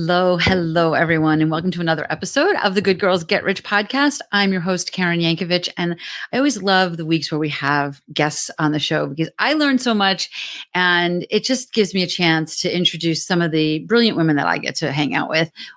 Hello, everyone, and welcome to another episode of the Good Girls Get Rich podcast. I'm your host, Karen Yankovich, and I always love the weeks where we have guests on the show because I learn so much, and it just gives me a chance to introduce some of the brilliant women that I get to hang out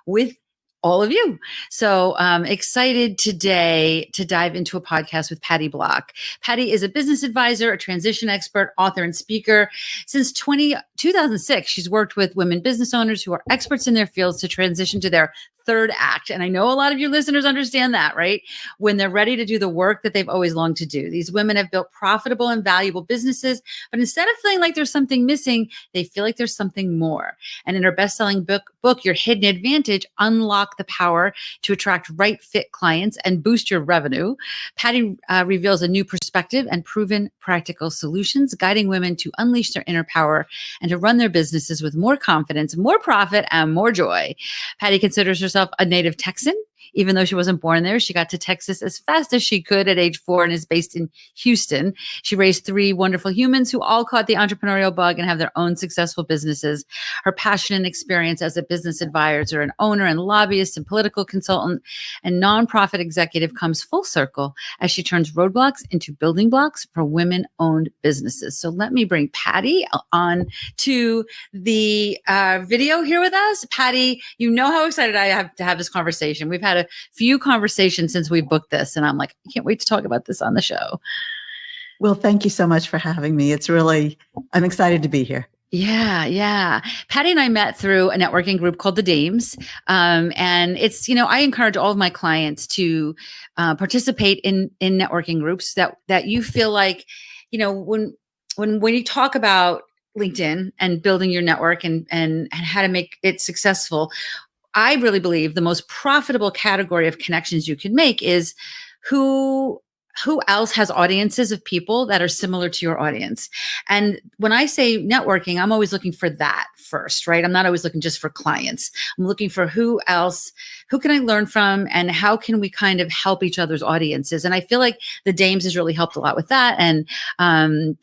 with all of you. So excited today to dive into a podcast with Patty Block. Patty is a business advisor, a transition expert, author, and speaker. Since 2006, she's worked with women business owners who are experts in their fields to transition to their third act. And I know a lot of you listeners understand that, right? When they're ready to do the work that they've always longed to do. These women have built profitable and valuable businesses, but instead of feeling like there's something missing, they feel like there's something more. And in her best-selling book, Your Hidden Advantage, Unlock the Power to Attract Right Fit Clients and Boost Your Revenue, Patty reveals a new perspective and proven practical solutions, guiding women to unleash their inner power and to run their businesses with more confidence, more profit, and more joy. Patty considers herself a native Texan. Even though she wasn't born there, she got to Texas as fast as she could at age 4 and is based in Houston. She raised 3 wonderful humans who all caught the entrepreneurial bug and have their own successful businesses. Her passion and experience as a business advisor, an owner and lobbyist and political consultant and nonprofit executive comes full circle as she turns roadblocks into building blocks for women-owned businesses. So let me bring Patty on to the video here with us. Patty, you know how excited I have to have this conversation. We've had a few conversations since we booked this, and I'm like, I can't wait to talk about this on the show. Well, thank you so much for having me. I'm excited to be here. Yeah. Patty and I met through a networking group called the Dames. And it's, I encourage all of my clients to participate in networking groups that you feel like, when you talk about LinkedIn and building your network and how to make it successful, I really believe the most profitable category of connections you can make is who else has audiences of people that are similar to your audience. And when I say networking, I'm always looking for that first, right? I'm not always looking just for clients. I'm looking for who can I learn from and how can we kind of help each other's audiences? And I feel like the Dames has really helped a lot with that. And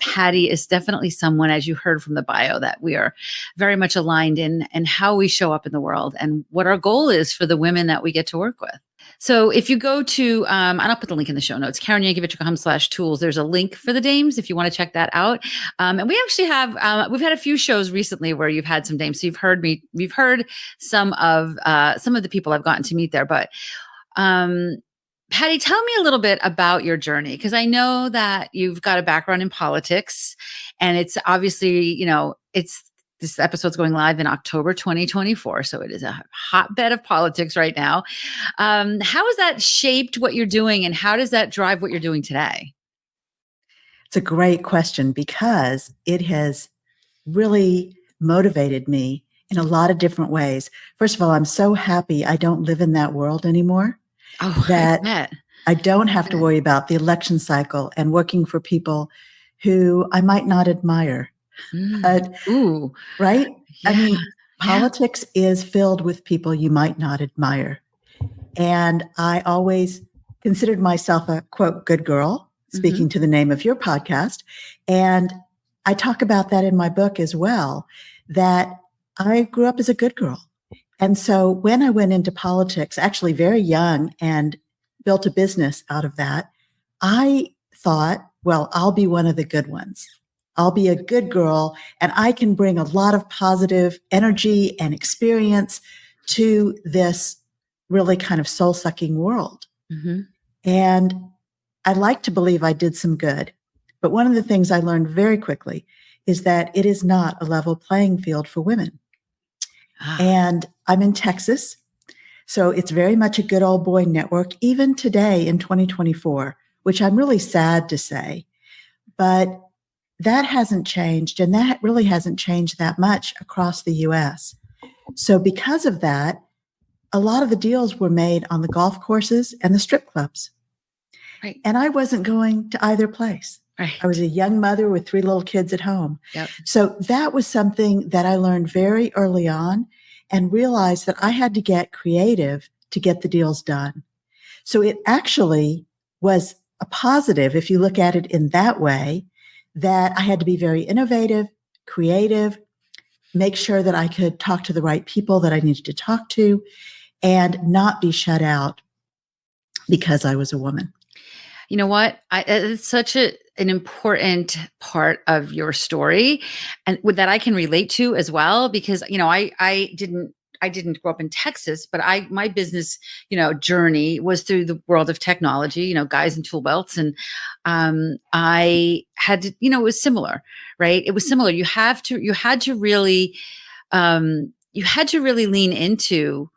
Patty is definitely someone, as you heard from the bio, that we are very much aligned in how we show up in the world and what our goal is for the women that we get to work with. So if you go to, and I'll put the link in the show notes, KarenYankovich.com/tools, there's a link for the Dames if you want to check that out. And we actually have, we've had a few shows recently where you've had some Dames. So we've heard some of the people I've gotten to meet there. But Patty, tell me a little bit about your journey, because I know that you've got a background in politics, and it's obviously, this episode's going live in October 2024, so it is a hotbed of politics right now. How has that shaped what you're doing, and how does that drive what you're doing today? It's a great question because it has really motivated me in a lot of different ways. First of all, I'm so happy I don't live in that world anymore. I don't have to worry about the election cycle and working for people who I might not admire. Right? Yeah. I mean, politics is filled with people you might not admire. And I always considered myself a, quote, good girl, speaking to the name of your podcast. And I talk about that in my book as well, that I grew up as a good girl. And so when I went into politics, actually very young, and built a business out of that, I thought, well, I'll be one of the good ones. I'll be a good girl, and I can bring a lot of positive energy and experience to this really kind of soul-sucking world. Mm-hmm. And I like to believe I did some good. But one of the things I learned very quickly is that it is not a level playing field for women. And I'm in Texas, so it's very much a good old boy network, even today in 2024, which I'm really sad to say. But that hasn't changed, and that really hasn't changed that much across the U.S. So because of that, a lot of the deals were made on the golf courses and the strip clubs. Right. And I wasn't going to either place. Right. I was a young mother with 3 little kids at home. Yep. So that was something that I learned very early on and realized that I had to get creative to get the deals done. So it actually was a positive, if you look at it in that way, that I had to be very innovative, creative, make sure that I could talk to the right people that I needed to talk to, and not be shut out because I was a woman. You know what? It's such an important part of your story, and that I can relate to as well, because I didn't grow up in Texas, but my business, journey was through the world of technology, guys in tool belts. And I had to, it was similar, right? It was similar. You had to really lean into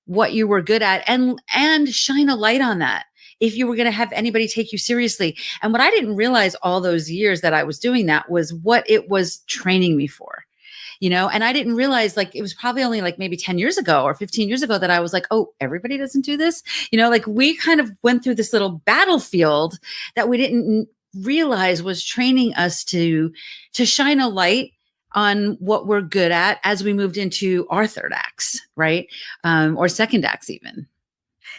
what you were good at, and shine a light on that if you were going to have anybody take you seriously. And what I didn't realize all those years that I was doing that was what it was training me for. And I didn't realize, like, it was probably only like maybe 10 years ago or 15 years ago that I was like, oh, everybody doesn't do this. Like, we kind of went through this little battlefield that we didn't realize was training us to shine a light on what we're good at as we moved into our third acts, right? Or second acts even.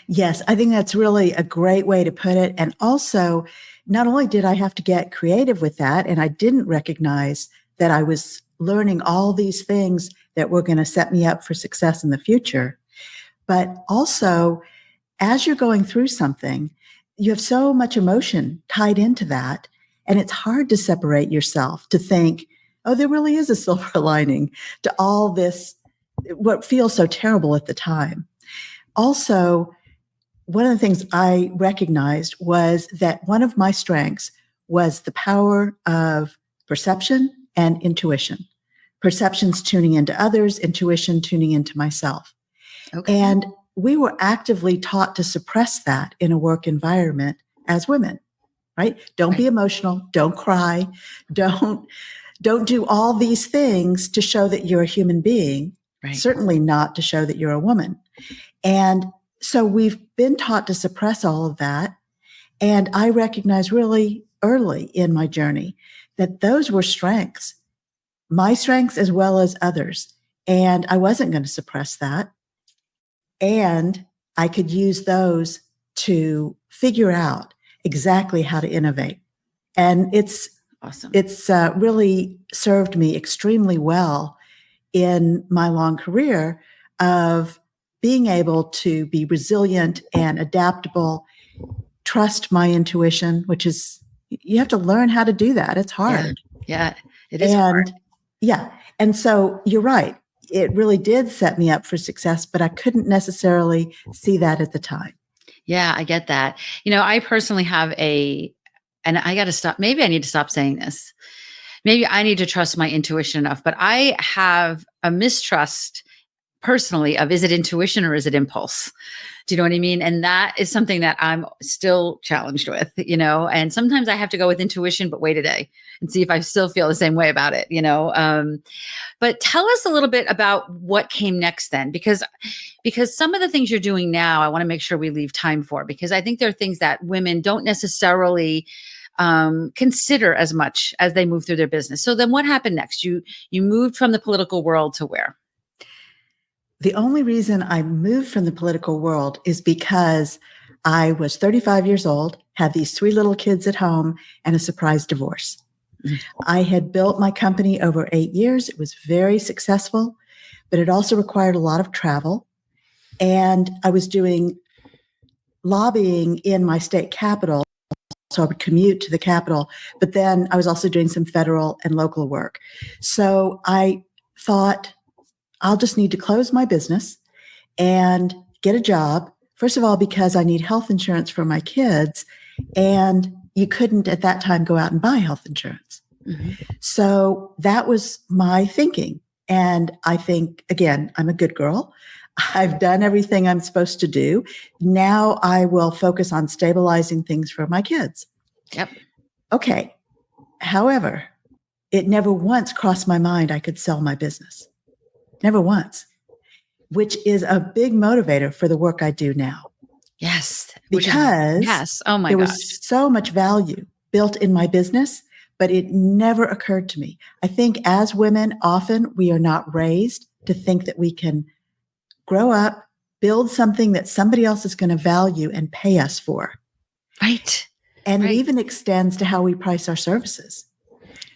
Yes, I think that's really a great way to put it. And also, not only did I have to get creative with that, and I didn't recognize that I was learning all these things that were going to set me up for success in the future, but also, as you're going through something, you have so much emotion tied into that. And it's hard to separate yourself, to think, oh, there really is a silver lining to all this, what feels so terrible at the time. Also, one of the things I recognized was that one of my strengths was the power of perception and intuition. Perception's tuning into others, intuition tuning into myself. Okay. And we were actively taught to suppress that in a work environment as women, right? Don't be emotional, don't cry, don't do all these things to show that you're a human being, certainly not to show that you're a woman. And so we've been taught to suppress all of that. And I recognized really early in my journey that those were strengths, my strengths as well as others. And I wasn't going to suppress that. And I could use those to figure out exactly how to innovate. And it's awesome. It's really served me extremely well in my long career of being able to be resilient and adaptable, trust my intuition, which is, you have to learn how to do that. It's hard. Yeah, it is hard. Yeah. And so you're right. It really did set me up for success, but I couldn't necessarily see that at the time. Yeah, I get that. I personally have and I got to stop. Maybe I need to stop saying this. Maybe I need to trust my intuition enough, but I have a mistrust personally of, is it intuition or is it impulse? Do you know what I mean? And that is something that I'm still challenged with, and sometimes I have to go with intuition, but wait a day and see if I still feel the same way about it, but tell us a little bit about what came next then, because some of the things you're doing now, I want to make sure we leave time for, because I think there are things that women don't necessarily consider as much as they move through their business. So then what happened next? You moved from the political world to where? The only reason I moved from the political world is because I was 35 years old, had these 3 little kids at home, and a surprise divorce. Mm-hmm. I had built my company over 8 years. It was very successful, but it also required a lot of travel. And I was doing lobbying in my state capital, so I would commute to the capital, but then I was also doing some federal and local work. So I thought, I'll just need to close my business and get a job. First of all, because I need health insurance for my kids, and you couldn't at that time go out and buy health insurance. Mm-hmm. So that was my thinking. And I think, again, I'm a good girl. I've done everything I'm supposed to do. Now I will focus on stabilizing things for my kids. Yep. Okay. However, it never once crossed my mind I could sell my business. Never once, which is a big motivator for the work I do now. Yes. Because oh my there gosh, was so much value built in my business, but it never occurred to me. I think as women, often we are not raised to think that we can grow up, build something that somebody else is going to value and pay us for. Right. And It even extends to how we price our services.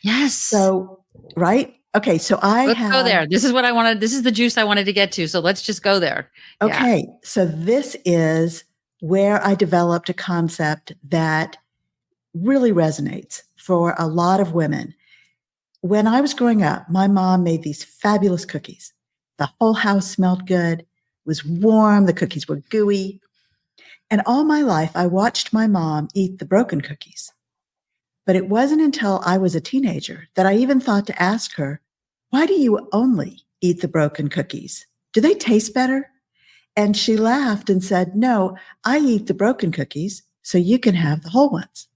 Yes. So, right? Okay, so I Let's go have, there. This is what I wanted. This is the juice I wanted to get to. So let's just go there. Yeah. okay, so this is where I developed a concept that really resonates for a lot of women. When I was growing up, my mom made these fabulous cookies. The whole house smelled good, it was warm, the cookies were gooey. And all my life, I watched my mom eat the broken cookies. But it wasn't until I was a teenager that I even thought to ask her, why do you only eat the broken cookies? Do they taste better? And she laughed and said, no, I eat the broken cookies so you can have the whole ones.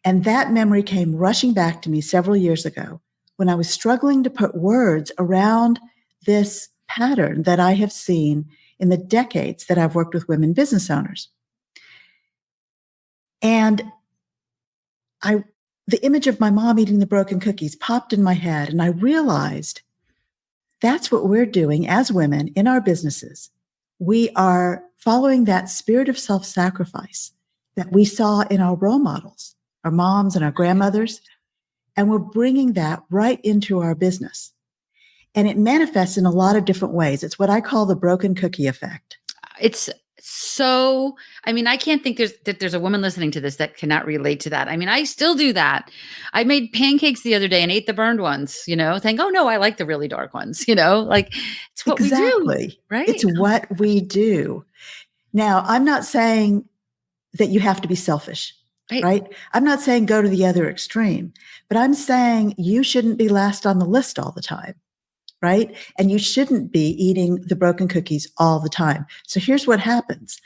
And that memory came rushing back to me several years ago when I was struggling to put words around this pattern that I have seen in the decades that I've worked with women business owners. And the image of my mom eating the broken cookies popped in my head, and I realized that's what we're doing as women in our businesses. We are following that spirit of self-sacrifice that we saw in our role models, our moms and our grandmothers, and we're bringing that right into our business. And it manifests in a lot of different ways. It's what I call the broken cookie effect. It's so, I mean, I can't think there's a woman listening to this that cannot relate to that. I mean, I still do that. I made pancakes the other day and ate the burned ones, saying, oh no, I like the really dark ones, like it's what we do, Exactly. right? It's what we do. Now, I'm not saying that you have to be selfish, right? I'm not saying go to the other extreme, but I'm saying you shouldn't be last on the list all the time, right? And you shouldn't be eating the broken cookies all the time. So here's what happens.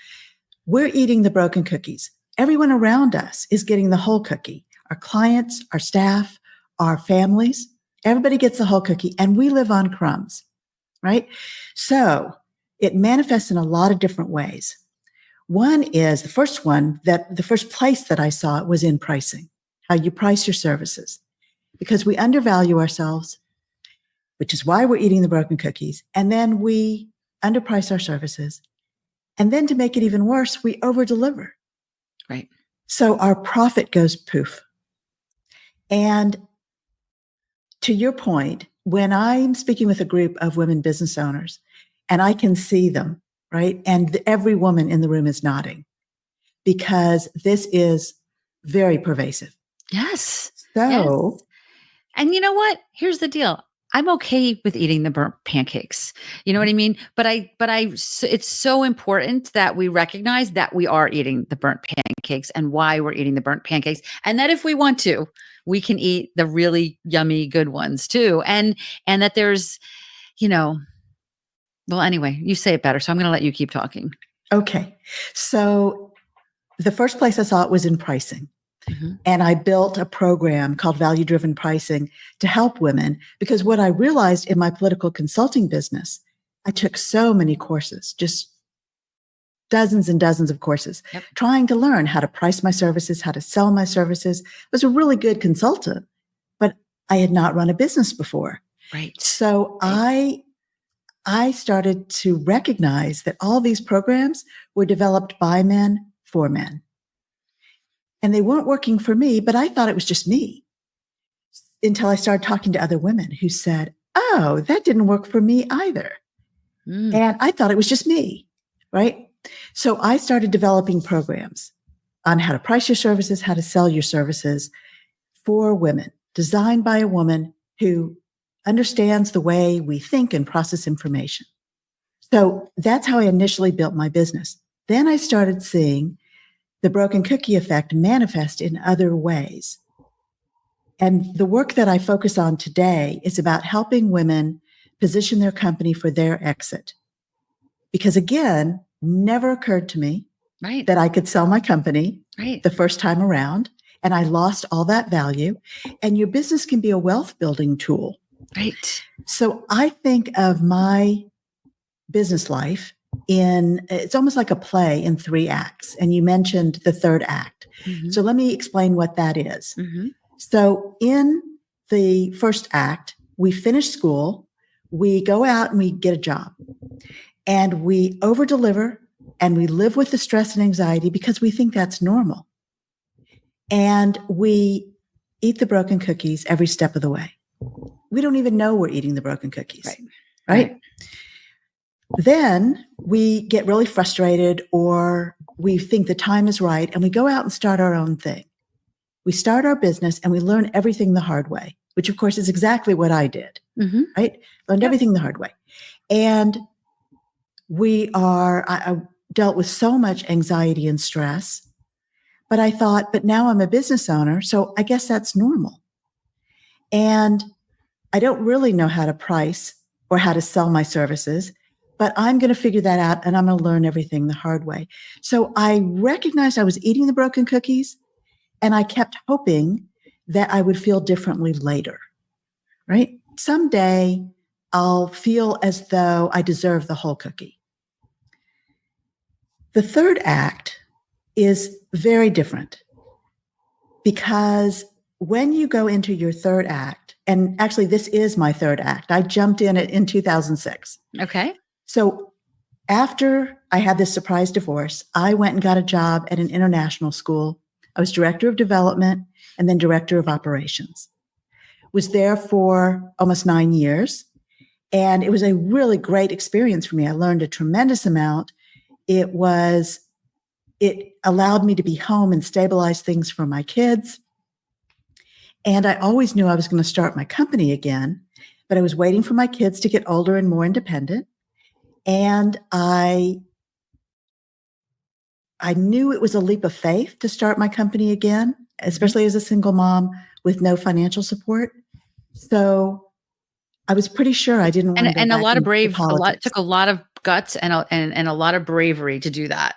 We're eating the broken cookies. Everyone around us is getting the whole cookie. Our clients, our staff, our families, everybody gets the whole cookie, and we live on crumbs, right? So it manifests in a lot of different ways. One is the first place that I saw it was in pricing, how you price your services, because we undervalue ourselves, which is why we're eating the broken cookies. And then we underprice our services. And then to make it even worse, we overdeliver. Right. So our profit goes poof. And to your point, when I'm speaking with a group of women business owners and I can see them, right? And every woman in the room is nodding because this is very pervasive. Yes. So, yes. And you know what? Here's the deal. I'm okay with eating the burnt pancakes. You know what I mean? But it's so important that we recognize that we are eating the burnt pancakes and why we're eating the burnt pancakes. And that if we want to, we can eat the really yummy, good ones too. And that there's, well, anyway, you say it better. So I'm going to let you keep talking. Okay. So the first place I saw it was in pricing. Mm-hmm. And I built a program called Value Driven Pricing to help women because what I realized in my political consulting business, I took so many courses, just dozens and dozens of courses, trying to learn how to price my services, how to sell my services. I was a really good consultant, but I had not run a business before. Right. So I started to recognize that all these programs were developed by men for men. And they weren't working for me, but I thought it was just me until I started talking to other women who said, oh, that didn't work for me either. And I thought it was just me, right? So I started developing programs on how to price your services, how to sell your services for women, designed by a woman who understands the way we think and process information. So that's how I initially built my business. Then I started seeing the broken cookie effect manifest in other ways. And the work that I focus on today is about helping women position their company for their exit. Because again, never occurred to me that I could sell my company the first time around, and I lost all that value. And your business can be a wealth building tool. Right. So I think of my business life it's almost like a play in 3 acts. And you mentioned the third act. Mm-hmm. So let me explain what that is. Mm-hmm. So in the first act, we finish school, we go out and we get a job, and we over deliver and we live with the stress and anxiety because we think that's normal. And we eat the broken cookies every step of the way. we don't even know we're eating the broken cookies. Right. Right. Then we get really frustrated, or we think the time is right, and we go out and start our own thing. We start our business and we learn everything the hard way, which of course is exactly what I did. Mm-hmm. Right. Learned everything the hard way. And I dealt with so much anxiety and stress, but I thought, but now I'm a business owner, so I guess that's normal. And I don't really know how to price or how to sell my services, but I'm going to figure that out, and I'm going to learn everything the hard way. So I recognized I was eating the broken cookies, and I kept hoping that I would feel differently later, right? Someday I'll feel as though I deserve the whole cookie. The third act is very different, because when you go into your third act, and actually this is my third act, I jumped in it in 2006. Okay. So after I had this surprise divorce, I went and got a job at an international school. I was director of development and then director of operations. Was there for almost 9 years. And it was a really great experience for me. I learned a tremendous amount. It allowed me to be home and stabilize things for my kids. And I always knew I was going to start my company again, but I was waiting for my kids to get older and more independent. And I knew it was a leap of faith to start my company again, especially as a single mom with no financial support. So I was pretty sure I didn't want to go And a back lot of into politics. took a lot of guts and a lot of bravery to do that,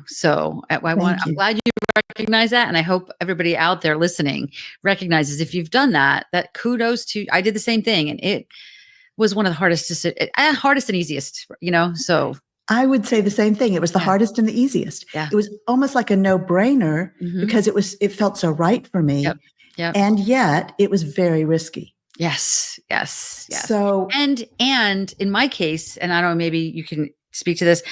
so I'm glad you recognize that. And I hope everybody out there listening recognizes, if you've done that kudos to, I did the same thing. And it was one of the hardest and easiest, so. I would say the same thing. It was the hardest and the easiest. Yeah. It was almost like a no-brainer because it felt so right for me. Yep. Yep. And yet it was very risky. Yes. So, and in my case, and I don't know, maybe you can speak to this,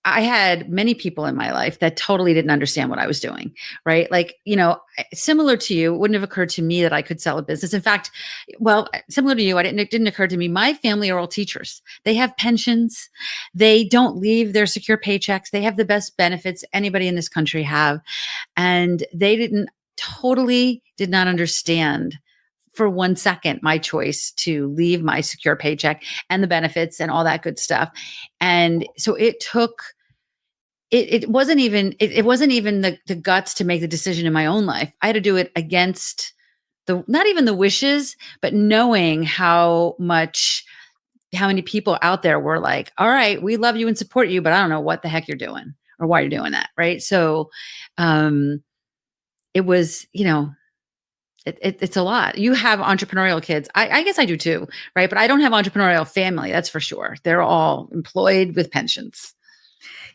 I had many people in my life that totally didn't understand what I was doing, right? Like, similar to you, it wouldn't have occurred to me that I could sell a business. In fact, similar to you, it didn't occur to me. My family are all teachers. They have pensions. They don't leave their secure paychecks. They have the best benefits anybody in this country have. And they did not understand for 1 second my choice to leave my secure paycheck and the benefits and all that good stuff. And so it wasn't even the guts to make the decision in my own life. I had to do it against not even the wishes, but knowing how many people out there were like, all right, we love you and support you, but I don't know what the heck you're doing or why you're doing that. Right. So, it was, it's a lot. You have entrepreneurial kids. I guess I do too, right? But I don't have entrepreneurial family, that's for sure. They're all employed with pensions.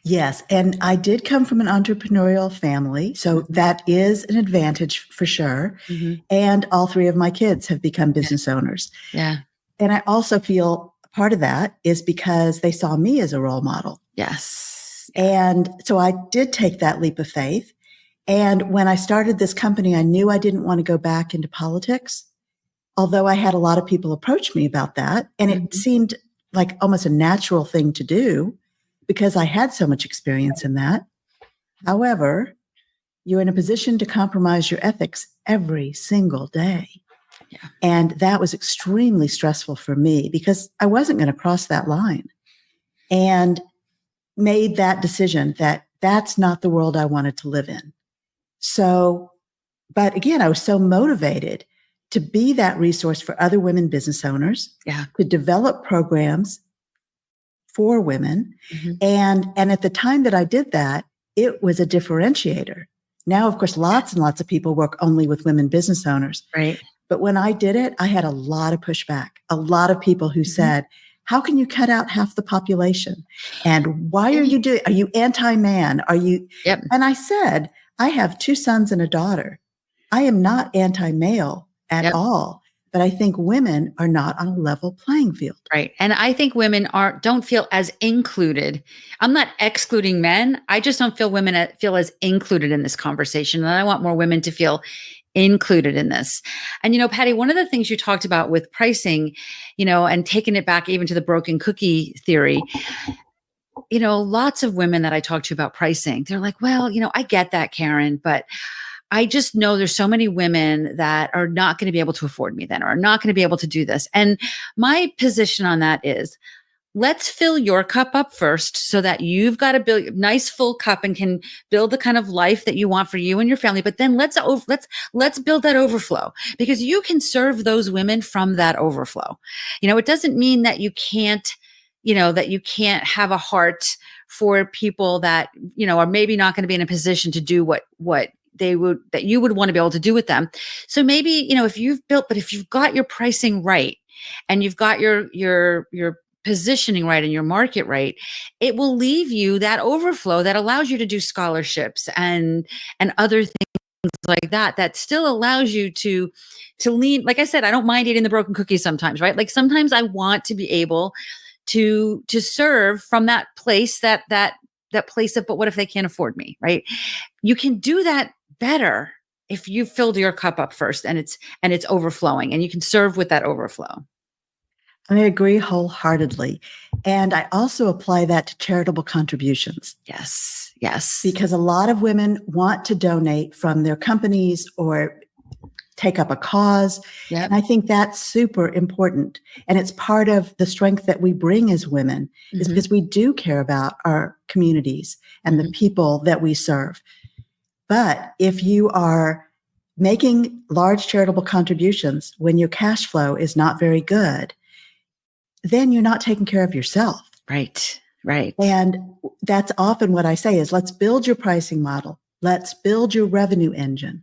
Yes. And I did come from an entrepreneurial family. So that is an advantage for sure. Mm-hmm. And all three of my kids have become business owners. Yeah. And I also feel part of that is because they saw me as a role model. Yes. And so I did take that leap of faith. And when I started this company, I knew I didn't want to go back into politics, although I had a lot of people approach me about that. And it seemed like almost a natural thing to do because I had so much experience in that. However, you're in a position to compromise your ethics every single day. Yeah. And that was extremely stressful for me because I wasn't going to cross that line, and made that decision that that's not the world I wanted to live in. So, but again, I was so motivated to be that resource for other women business owners, to develop programs for women. Mm-hmm. And at the time that I did that, it was a differentiator. Now, of course, lots and lots of people work only with women business owners. Right. But when I did it, I had a lot of pushback, a lot of people who said, how can you cut out half the population? And why are you anti-man? Are you? Yep. And I said, I have 2 sons and a daughter. I am not anti-male at all, but I think women are not on a level playing field. Right. And I think women don't feel as included. I'm not excluding men. I just don't feel women feel as included in this conversation. And I want more women to feel included in this. And, Patty, one of the things you talked about with pricing, and taking it back even to the broken cookie theory, lots of women that I talk to about pricing, they're like, well, I get that, Karen, but I just know there's so many women that are not going to be able to afford me then, or are not going to be able to do this. And my position on that is, let's fill your cup up first so that you've got a nice full cup and can build the kind of life that you want for you and your family. But then let's build that overflow, because you can serve those women from that overflow. It doesn't mean that you can't, have a heart for people that, are maybe not going to be in a position to do what that you would want to be able to do with them. So maybe, if you've got your pricing right, and you've got your positioning right and your market right, it will leave you that overflow that allows you to do scholarships and other things like that still allows you to lean. Like I said, I don't mind eating the broken cookies sometimes, right? Like sometimes I want to be able to serve from that place, that place of, but what if they can't afford me, right? You can do that better if you filled your cup up first and it's overflowing, and you can serve with that overflow. I agree wholeheartedly. And I also apply that to charitable contributions. Yes. Because a lot of women want to donate from their companies or take up a cause. Yep. And I think that's super important. And it's part of the strength that we bring as women, is because we do care about our communities and the people that we serve. But if you are making large charitable contributions when your cash flow is not very good, then you're not taking care of yourself. Right. And that's often what I say is, let's build your pricing model. Let's build your revenue engine.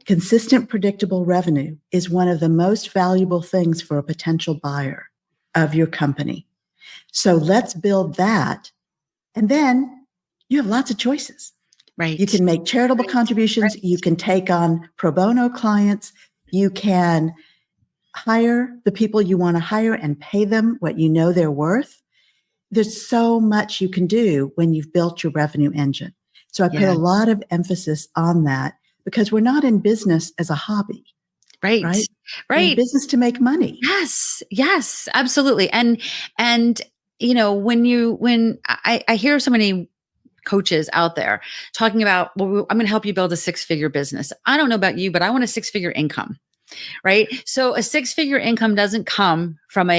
Consistent, predictable revenue is one of the most valuable things for a potential buyer of your company. So let's build that. And then you have lots of choices. Right. You can make charitable contributions. Right. You can take on pro bono clients. You can hire the people you want to hire and pay them what you know they're worth. There's so much you can do when you've built your revenue engine. So I put a lot of emphasis on that, because we're not in business as a hobby. Right. We're in business to make money. Yes, absolutely. And when I hear so many coaches out there talking about, well, I'm going to help you build a 6-figure business. I don't know about you, but I want a 6-figure income, right? So a 6-figure income doesn't come from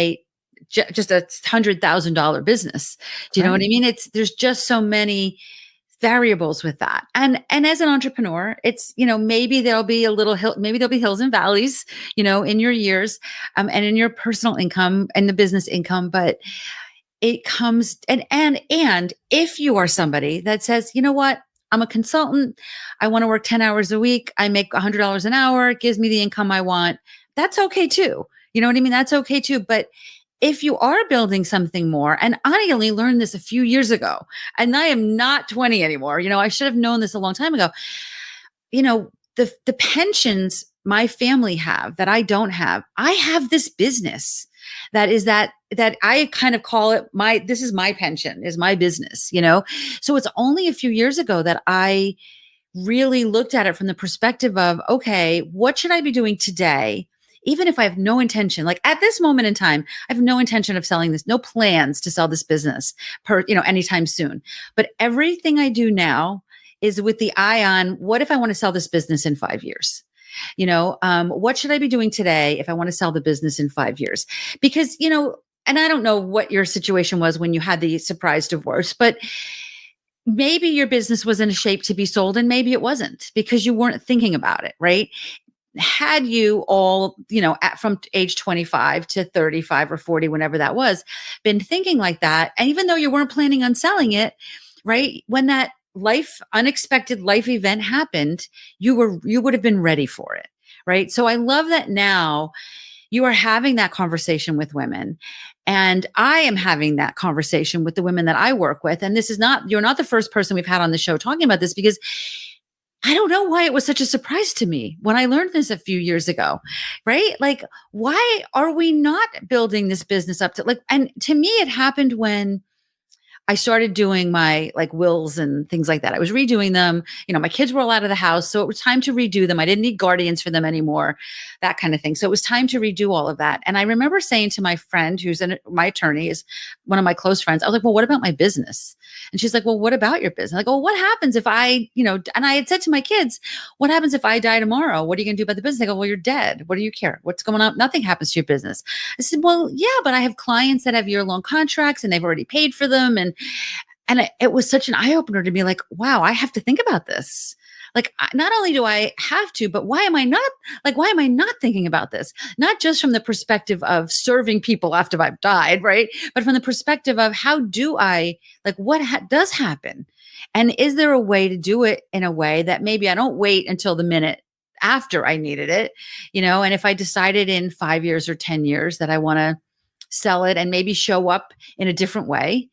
just a $100,000 business. Do you know what I mean? There's just so many variables with that. And as an entrepreneur, it's, maybe there'll be maybe there'll be hills and valleys, in your years, and in your personal income and the business income. But it comes, and if you are somebody that says, you know what, I'm a consultant, I want to work 10 hours a week, I make $100 an hour, it gives me the income I want, that's okay too. You know what I mean? That's okay too. But if you are building something more, and I only learned this a few years ago, and I am not 20 anymore, I should have known this a long time ago. The pensions my family have that I don't have, I have this business that I kind of call it this is my pension, is my business, So it's only a few years ago that I really looked at it from the perspective of, okay, what should I be doing today? Even if I have no intention, like at this moment in time, I have no intention of selling this, no plans to sell this business anytime soon. But everything I do now is with the eye on, what if I want to sell this business in 5 years? What should I be doing today if I want to sell the business in 5 years? Because, and I don't know what your situation was when you had the surprise divorce, but maybe your business was in a shape to be sold, and maybe it wasn't, because you weren't thinking about it, right? Had you all, from age 25 to 35 or 40, whenever that was, been thinking like that, and even though you weren't planning on selling it, right, when that unexpected life event happened, you would have been ready for it, right? So I love that now you are having that conversation with women, and I am having that conversation with the women that I work with. And you're not the first person we've had on the show talking about this, because I don't know why it was such a surprise to me when I learned this a few years ago, right? Like, why are we not building this business up to and to me, it happened when I started doing my like wills and things like that. I was redoing them. My kids were all out of the house. So it was time to redo them. I didn't need guardians for them anymore, that kind of thing. So it was time to redo all of that. And I remember saying to my friend, my attorney, is one of my close friends, I was like, well, what about my business? And she's like, well, what about your business? I go, well, what happens if and I had said to my kids, what happens if I die tomorrow? What are you going to do about the business? They go, well, you're dead. What do you care? What's going on? Nothing happens to your business. I said, well, yeah, but I have clients that have year-long contracts and they've already paid for them. And it was such an eye opener to be like, wow, I have to think about this. Like, not only do I have to, but why am I not thinking about this? Not just from the perspective of serving people after I've died, right? But from the perspective of how do I, like, what does happen? And is there a way to do it in a way that maybe I don't wait until the minute after I needed it, and if I decided in 5 years or 10 years that I want to sell it and maybe show up in a different way,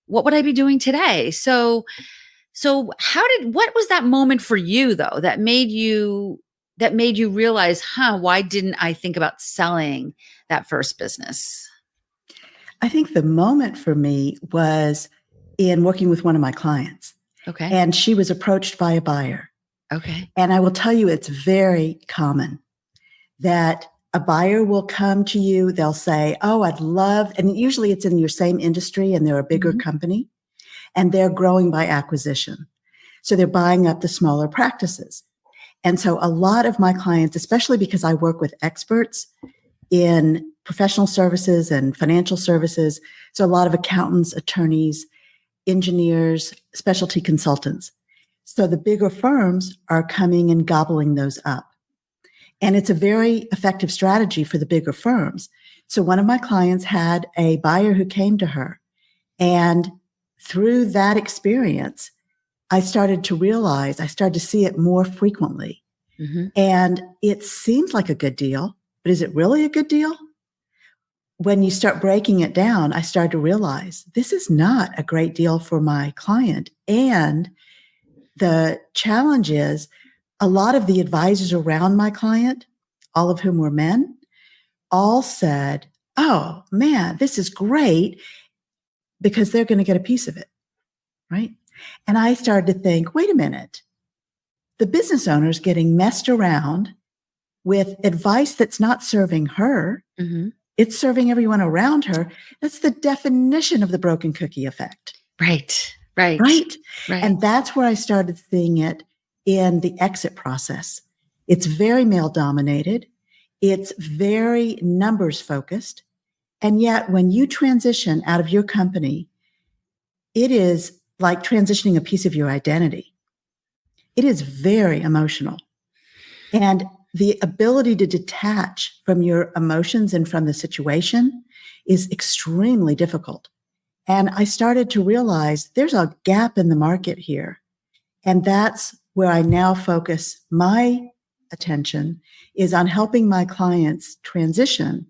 what would I be doing today? So what was that moment for you though, that made you realize, why didn't I think about selling that first business? I think the moment for me was in working with one of my clients. Okay. And she was approached by a buyer. Okay. And I will tell you, it's very common that a buyer will come to you. They'll say, oh, I'd love, and usually it's in your same industry and they're a bigger company and they're growing by acquisition. So they're buying up the smaller practices. And so a lot of my clients, especially because I work with experts in professional services and financial services, so a lot of accountants, attorneys, engineers, specialty consultants. So the bigger firms are coming and gobbling those up. And it's a very effective strategy for the bigger firms. So one of my clients had a buyer who came to her. And through that experience, I started to see it more frequently. Mm-hmm. And it seems like a good deal, but is it really a good deal? When you start breaking it down, I started to realize this is not a great deal for my client. And the challenge is a lot of the advisors around my client, all of whom were men, all said, oh man, this is great, because they're going to get a piece of it, right? And I started to think, wait a minute, the business owner's getting messed around with advice that's not serving her. Mm-hmm. It's serving everyone around her. That's the definition of the broken cookie effect. Right. And that's where I started seeing it in the exit process. It's very male dominated. It's very numbers focused. And yet when you transition out of your company, it is like transitioning a piece of your identity. It is very emotional. And the ability to detach from your emotions and from the situation is extremely difficult. And I started to realize there's a gap in the market here. And that's where I now focus my attention, is on helping my clients transition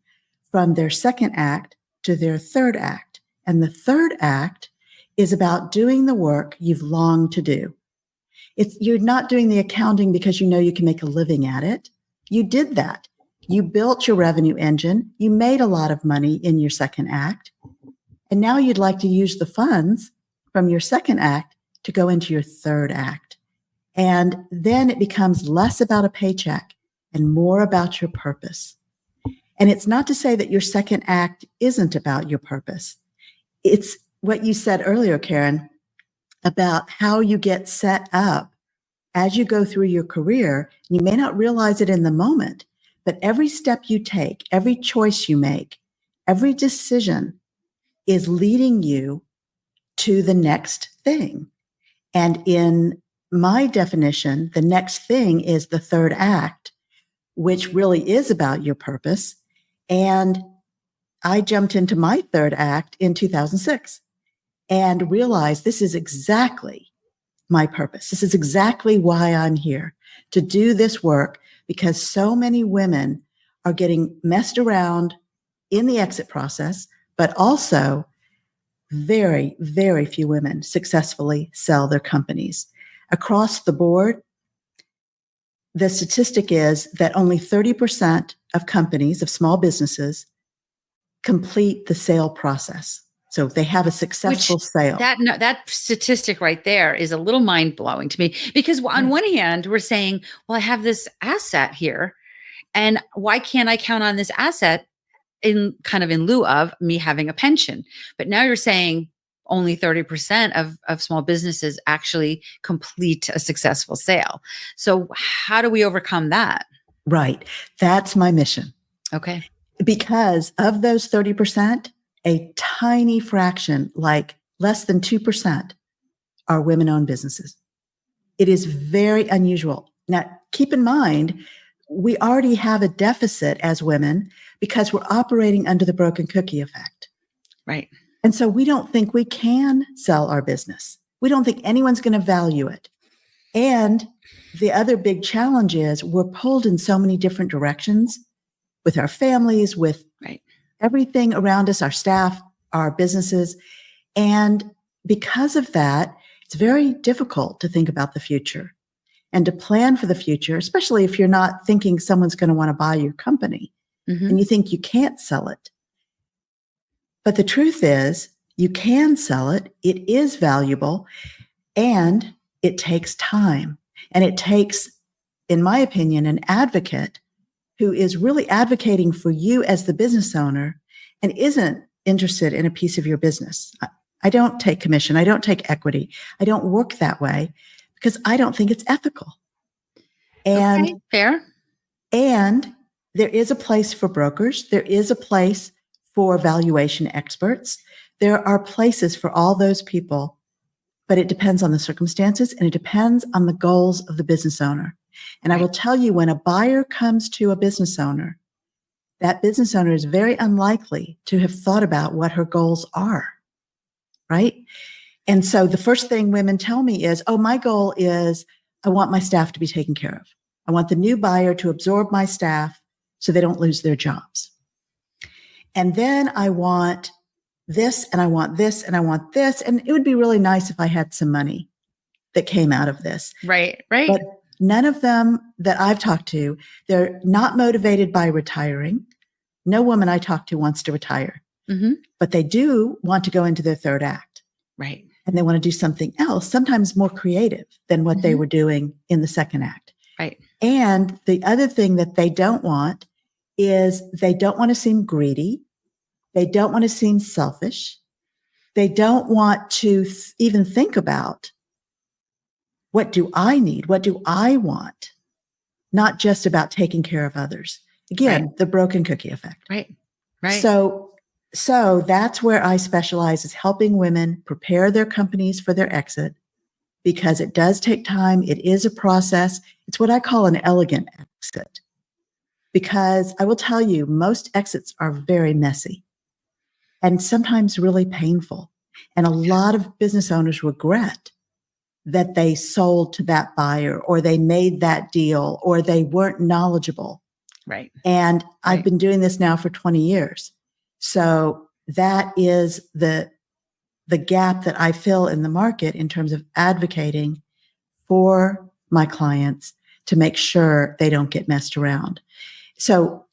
from their second act to their third act. And the third act is about doing the work you've longed to do. You're not doing the accounting because you know you can make a living at it. You did that. You built your revenue engine. You made a lot of money in your second act. And now you'd like to use the funds from your second act to go into your third act. And then it becomes less about a paycheck and more about your purpose. And it's not to say that your second act isn't about your purpose. It's what you said earlier, Karen, about how you get set up as you go through your career. You may not realize it in the moment, but every step you take, every choice you make, every decision is leading you to the next thing. And in my definition, the next thing is the third act, which really is about your purpose. And I jumped into my third act in 2006 and realized this is exactly my purpose. This is exactly why I'm here, to do this work, because so many women are getting messed around in the exit process, but also very, very few women successfully sell their companies. Across the board, the statistic is that only 30% of companies, of small businesses, complete the sale process. So they have a Which successful sale. that statistic right there is a little mind blowing to me, because on one hand, we're saying, well, I have this asset here, and why can't I count on this asset in lieu of me having a pension? But now you're saying only 30% of small businesses actually complete a successful sale. So how do we overcome that? Right. That's my mission. Okay. Because of those 30%, a tiny fraction, like less than 2%, are women-owned businesses. It is very unusual. Now, keep in mind, we already have a deficit as women because we're operating under the broken cookie effect. Right. And so we don't think we can sell our business. We don't think anyone's going to value it. And the other big challenge is we're pulled in so many different directions with our families, with everything around us, our staff, our businesses. And because of that, it's very difficult to think about the future and to plan for the future, especially if you're not thinking someone's going to want to buy your company and you think you can't sell it. But the truth is, you can sell it. It is valuable, and it takes time. And it takes, in my opinion, an advocate who is really advocating for you as the business owner and isn't interested in a piece of your business. I don't take commission. I don't take equity. I don't work that way because I don't think it's ethical. And okay, fair. And there is a place for brokers. There is a place for valuation experts. There are places for all those people, but it depends on the circumstances and it depends on the goals of the business owner. And I will tell you, when a buyer comes to a business owner, that business owner is very unlikely to have thought about what her goals are, right? And so the first thing women tell me is, oh, my goal is I want my staff to be taken care of. I want the new buyer to absorb my staff so they don't lose their jobs. And then I want this, and I want this, and I want this. And it would be really nice if I had some money that came out of this. Right. But none of them that I've talked to, they're not motivated by retiring. No woman I talk to wants to retire, but they do want to go into their third act. Right. And they want to do something else, sometimes more creative than what they were doing in the second act. Right. And the other thing that they don't want is they don't want to seem greedy. They don't want to seem selfish. They don't want to even think about, what do I need? What do I want? Not just about taking care of others. Again, the broken cookie effect. Right. So that's where I specialize, is helping women prepare their companies for their exit, because it does take time. It is a process. It's what I call an elegant exit, because I will tell you, most exits are very messy and sometimes really painful. And a lot of business owners regret that they sold to that buyer, or they made that deal, or they weren't knowledgeable. Right. And I've been doing this now for 20 years. So that is the gap that I fill in the market in terms of advocating for my clients to make sure they don't get messed around. So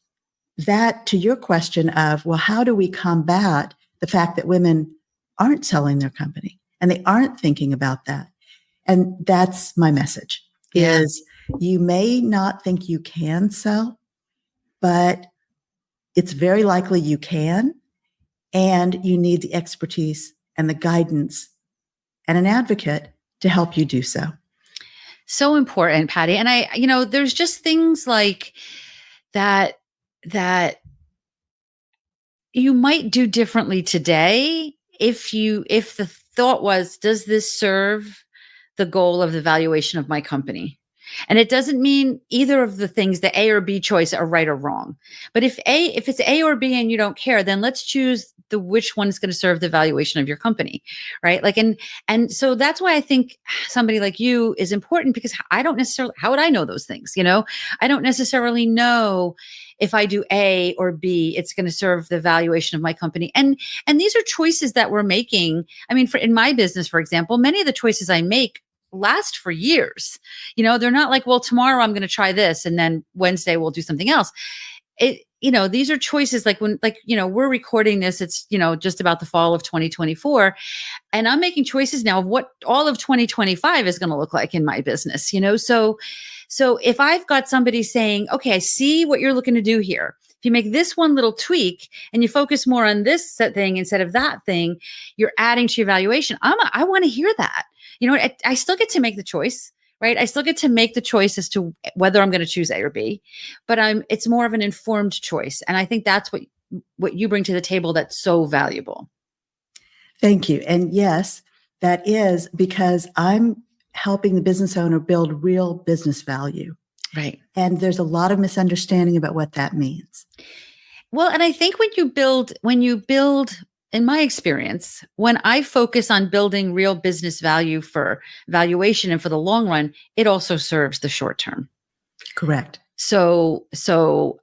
that, to your question of, well, how do we combat the fact that women aren't selling their company and they aren't thinking about that? And that's my message, is you may not think you can sell, but it's very likely you can, and you need the expertise and the guidance and an advocate to help you do so. So important, Patty. And there's just things like that you might do differently today if the thought was, does this serve the goal of the valuation of my company? And it doesn't mean either of the things, the A or B choice, are right or wrong. But if it's A or B and you don't care, then let's choose which one is going to serve the valuation of your company, right? And so that's why I think somebody like you is important, because I don't necessarily, how would I know those things? I don't necessarily know if I do A or B, it's going to serve the valuation of my company. And these are choices that we're making. I mean, in my business, for example, many of the choices I make last for years. They're not like, well, tomorrow I'm going to try this, and then Wednesday we'll do something else. these are choices like we're recording this, it's, just about the fall of 2024. And I'm making choices now of what all of 2025 is going to look like in my business, So if I've got somebody saying, okay, I see what you're looking to do here. If you make this one little tweak and you focus more on this thing instead of that thing, you're adding to your valuation. I want to hear that. I still get to make the choice, right? I still get to make the choice as to whether I'm going to choose A or B, but it's more of an informed choice. And I think that's what you bring to the table that's so valuable. Thank you. And yes, that is because I'm helping the business owner build real business value. Right. And there's a lot of misunderstanding about what that means. Well, and I think when you build, in my experience, when I focus on building real business value for valuation and for the long run, it also serves the short term. Correct. So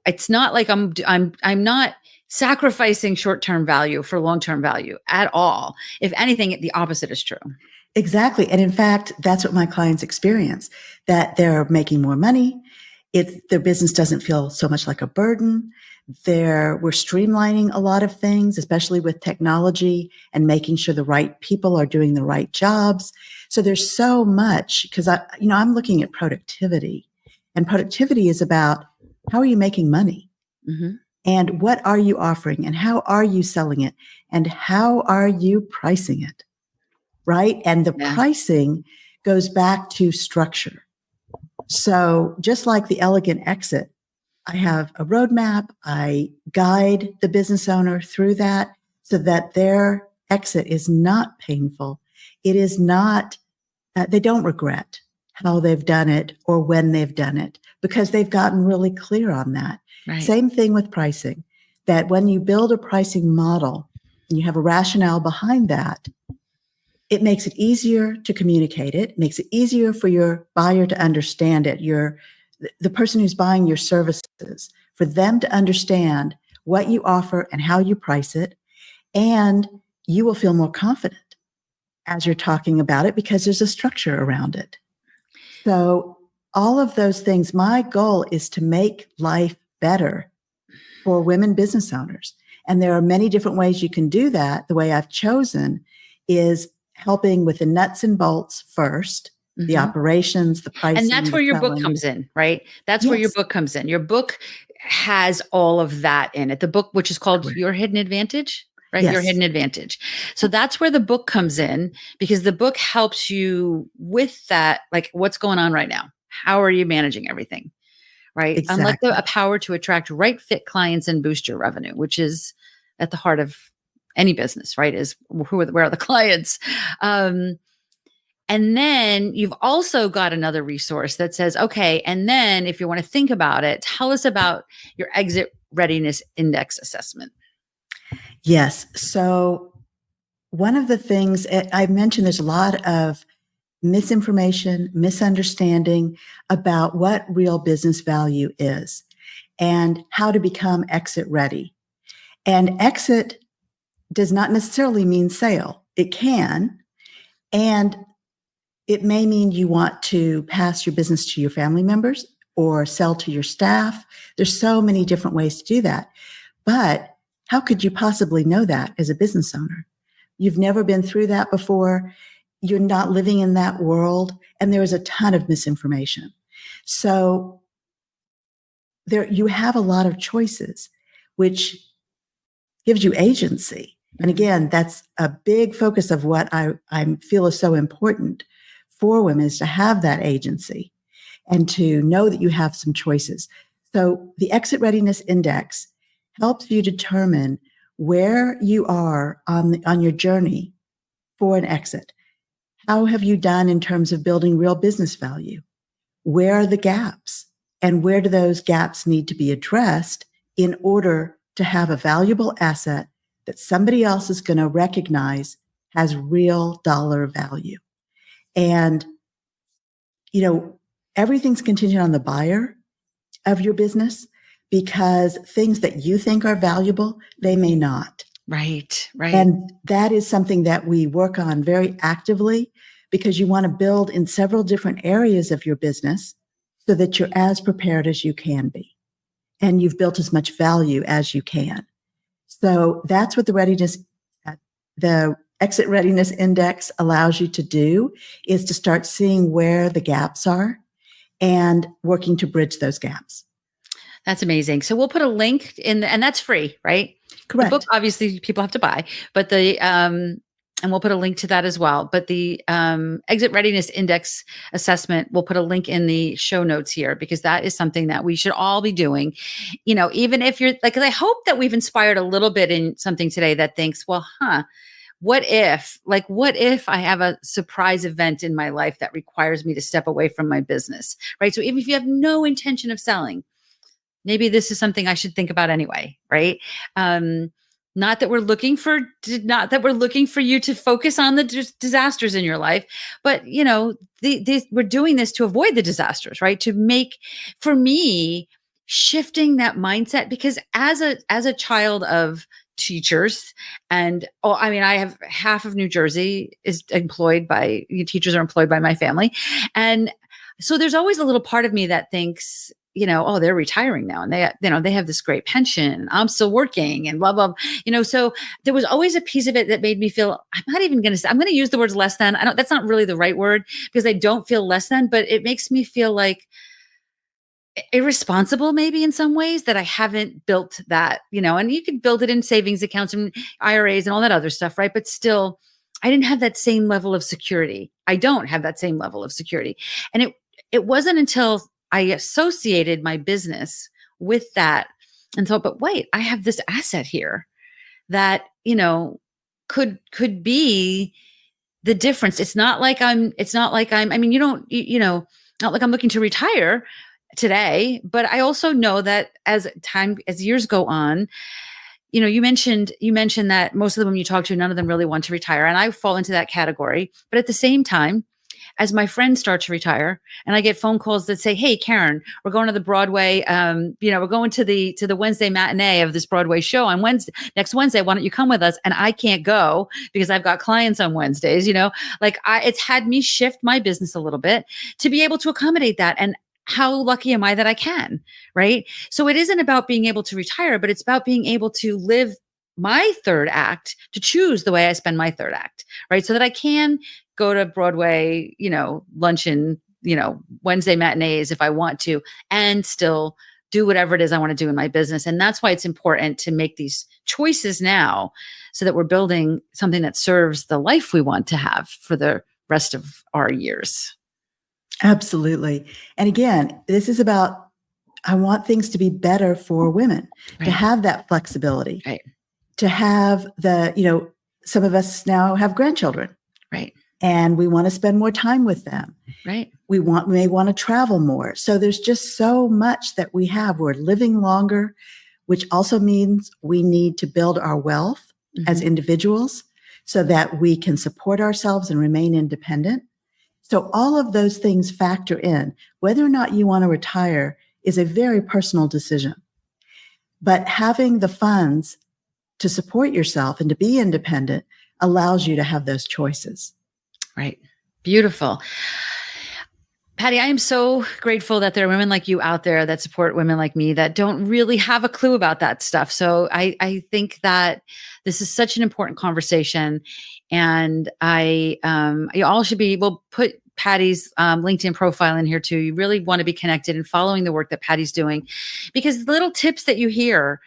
it's not like I'm not sacrificing short-term value for long-term value at all. If anything, the opposite is true. Exactly. And in fact, that's what my clients experience, that they're making more money. Their business doesn't feel so much like a burden. We're streamlining a lot of things, especially with technology and making sure the right people are doing the right jobs. So there's so much because I'm looking at productivity, and productivity is about how are you making money? Mm-hmm. And what are you offering? And how are you selling it? And how are you pricing it? Right? And the pricing goes back to structure. So just like the elegant exit, I have a roadmap. I guide the business owner through that so that their exit is not painful. It is not, they don't regret how they've done it or when they've done it because they've gotten really clear on that. Right. Same thing with pricing, that when you build a pricing model and you have a rationale behind that, it makes it easier to communicate it, makes it easier for your buyer to understand it, the person who's buying your services, for them to understand what you offer and how you price it. And you will feel more confident as you're talking about it because there's a structure around it. So all of those things, my goal is to make life better for women business owners. And there are many different ways you can do that. The way I've chosen is helping with the nuts and bolts first, mm-hmm. the operations, the pricing. And that's where your book comes in, right? That's where your book comes in. Your book has all of that in it. The book, which is called Your Hidden Advantage, right? Yes. Your Hidden Advantage. So that's where the book comes in because the book helps you with that, like what's going on right now. How are you managing everything, right? Exactly. Unlike a power to attract right fit clients and boost your revenue, which is at the heart of any business, right? Is where are the clients? And then you've also got another resource that says, okay, and then if you want to think about it, tell us about your exit readiness index assessment. Yes. So one of the things I mentioned, there's a lot of misinformation, misunderstanding about what real business value is and how to become exit ready. And exit does not necessarily mean sale. It can. And it may mean you want to pass your business to your family members or sell to your staff. There's so many different ways to do that. But how could you possibly know that as a business owner? You've never been through that before. You're not living in that world. And there is a ton of misinformation. So you have a lot of choices, which gives you agency. And again, that's a big focus of what I feel is so important for women, is to have that agency and to know that you have some choices. So the Exit Readiness Index helps you determine where you are on your journey for an exit. How have you done in terms of building real business value? Where are the gaps? And where do those gaps need to be addressed in order to have a valuable asset that somebody else is going to recognize has real dollar value? And, everything's contingent on the buyer of your business, because things that you think are valuable, they may not. Right. And that is something that we work on very actively, because you want to build in several different areas of your business so that you're as prepared as you can be. and you've built as much value as you can. So that's what the exit readiness index allows you to do, is to start seeing where the gaps are and working to bridge those gaps. That's amazing. So we'll put a link and that's free, right? Correct. The book, obviously, people have to buy, but and we'll put a link to that as well. But the exit readiness index assessment, we'll put a link in the show notes here, because that is something that we should all be doing. Even if you're like, I hope that we've inspired a little bit in something today that thinks, well, what if I have a surprise event in my life that requires me to step away from my business, right? So even if you have no intention of selling, maybe this is something I should think about anyway, right? Not that we're looking for you to focus on the disasters in your life, but we're doing this to avoid the disasters, right? To make, for me, shifting that mindset, because as a child of teachers, and I have half of New Jersey is employed by teachers are employed by my family, and so there's always a little part of me that thinks, they're retiring now and they have this great pension. I'm still working and blah, blah, so there was always a piece of it that made me feel, I'm going to use the words less than. That's not really the right word, because I don't feel less than, but it makes me feel like irresponsible maybe in some ways, that I haven't built that, and you can build it in savings accounts and IRAs and all that other stuff, right? But still, I didn't have that same level of security. I don't have that same level of security. And it wasn't until I associated my business with that and thought, but wait, I have this asset here that, could be the difference. It's not like I'm, not like I'm looking to retire today, but I also know that as years go on, you mentioned that most of the women you talk to, none of them really want to retire. And I fall into that category. But at the same time, as my friends start to retire and I get phone calls that say, hey, Karen, we're going to the Broadway, we're going to the Wednesday matinee of this Broadway show on next Wednesday. Why don't you come with us? And I can't go because I've got clients on Wednesdays, it's had me shift my business a little bit to be able to accommodate that. And how lucky am I that I can, right? So it isn't about being able to retire, but it's about being able to live my third act, to choose the way I spend my third act, right? So that I can go to Broadway, luncheon, Wednesday matinees if I want to, and still do whatever it is I want to do in my business. And that's why it's important to make these choices now, so that we're building something that serves the life we want to have for the rest of our years. Absolutely. And again, this is about, I want things to be better for women, right? To have that flexibility, right? To have some of us now have grandchildren, right? And we want to spend more time with them. Right. We may want to travel more. So there's just so much that we have. We're living longer, which also means we need to build our wealth as individuals so that we can support ourselves and remain independent. So all of those things factor in. Whether or not you want to retire is a very personal decision. But having the funds to support yourself and to be independent allows you to have those choices. Right. Beautiful. Patty, I am so grateful that there are women like you out there that support women like me that don't really have a clue about that stuff. So I think that this is such an important conversation, and you all should we'll put Patty's LinkedIn profile in here too. You really want to be connected and following the work that Patty's doing, because the little tips that you hear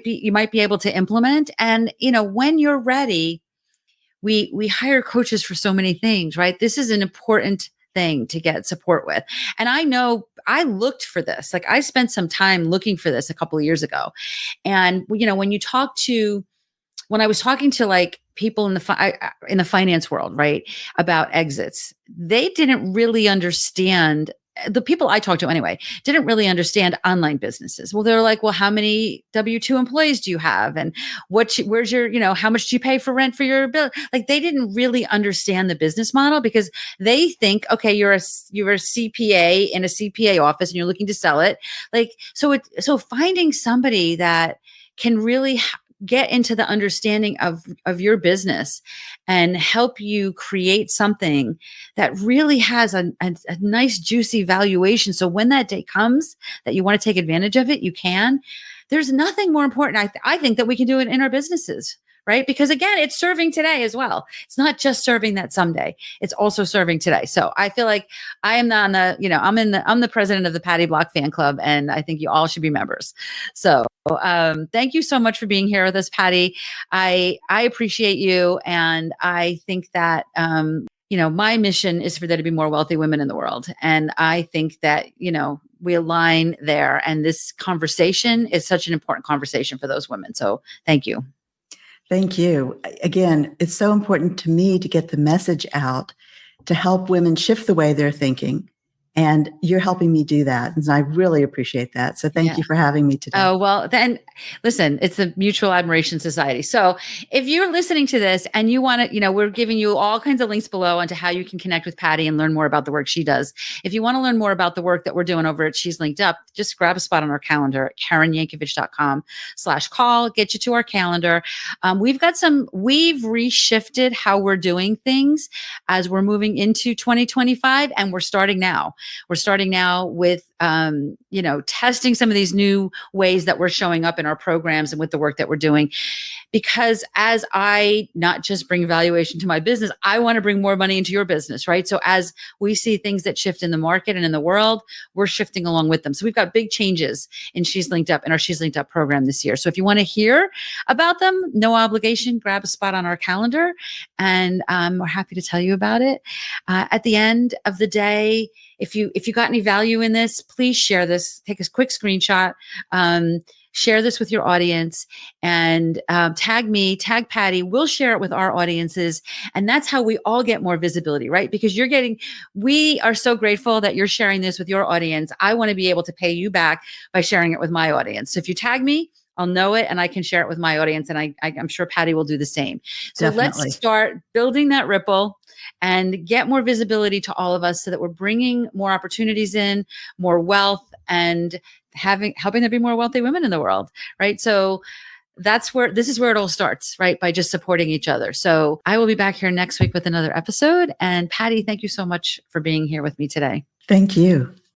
you might be able to implement. And, when you're ready, we hire coaches for so many things, right? This is an important thing to get support with. And I know I looked for this. Like, I spent some time looking for this a couple of years ago. And, when I was talking to like people in the finance world, right, about exits, they didn't really understand. The people I talked to anyway didn't really understand online businesses. Well, they're like, well, how many W-2 employees do you have? And where's your, how much do you pay for rent for your bill? Like, they didn't really understand the business model, because they think, okay, you're a CPA in a CPA office and you're looking to sell it. Like, so finding somebody that can really get into the understanding of your business and help you create something that really has a nice juicy valuation. So when that day comes that you want to take advantage of it, you can. There's nothing more important. I think that we can do it in our businesses, right? Because again, it's serving today as well. It's not just serving that someday. It's also serving today. So I feel like I am on the, I'm the president of the Patty Block fan club, and I think you all should be members. So thank you so much for being here with us, Patty. I appreciate you. And I think that, my mission is for there to be more wealthy women in the world. And I think that, we align there. And this conversation is such an important conversation for those women. So thank you. Thank you. Again, it's so important to me to get the message out to help women shift the way they're thinking. And you're helping me do that. And I really appreciate that. So thank you for having me today. Oh, well, then listen, it's the Mutual Admiration Society. So if you're listening to this and you want to, we're giving you all kinds of links below onto how you can connect with Patty and learn more about the work she does. If you want to learn more about the work that we're doing over at She's Linked Up, just grab a spot on our calendar at KarenYankovich.com/call, get you to our calendar. We've reshifted how we're doing things as we're moving into 2025, and we're starting now. We're starting now with, testing some of these new ways that we're showing up in our programs and with the work that we're doing. Because as I not just bring valuation to my business, I want to bring more money into your business, right? So as we see things that shift in the market and in the world, we're shifting along with them. So we've got big changes in She's Linked Up, in our She's Linked Up program this year. So if you want to hear about them, no obligation, grab a spot on our calendar, and we're happy to tell you about it. At the end of the day, if you got any value in this, please share this. Take a quick screenshot. Share this with your audience, and tag me, tag Patty. We'll share it with our audiences. And that's how we all get more visibility, right? Because we are so grateful that you're sharing this with your audience. I want to be able to pay you back by sharing it with my audience. So if you tag me, I'll know it and I can share it with my audience. And I'm sure Patty will do the same. So Definitely. Let's start building that ripple and get more visibility to all of us so that we're bringing more opportunities in, more wealth, and helping there be more wealthy women in the world, right? So this is where it all starts, right? By just supporting each other. So I will be back here next week with another episode. And Patty, thank you so much for being here with me today. Thank you.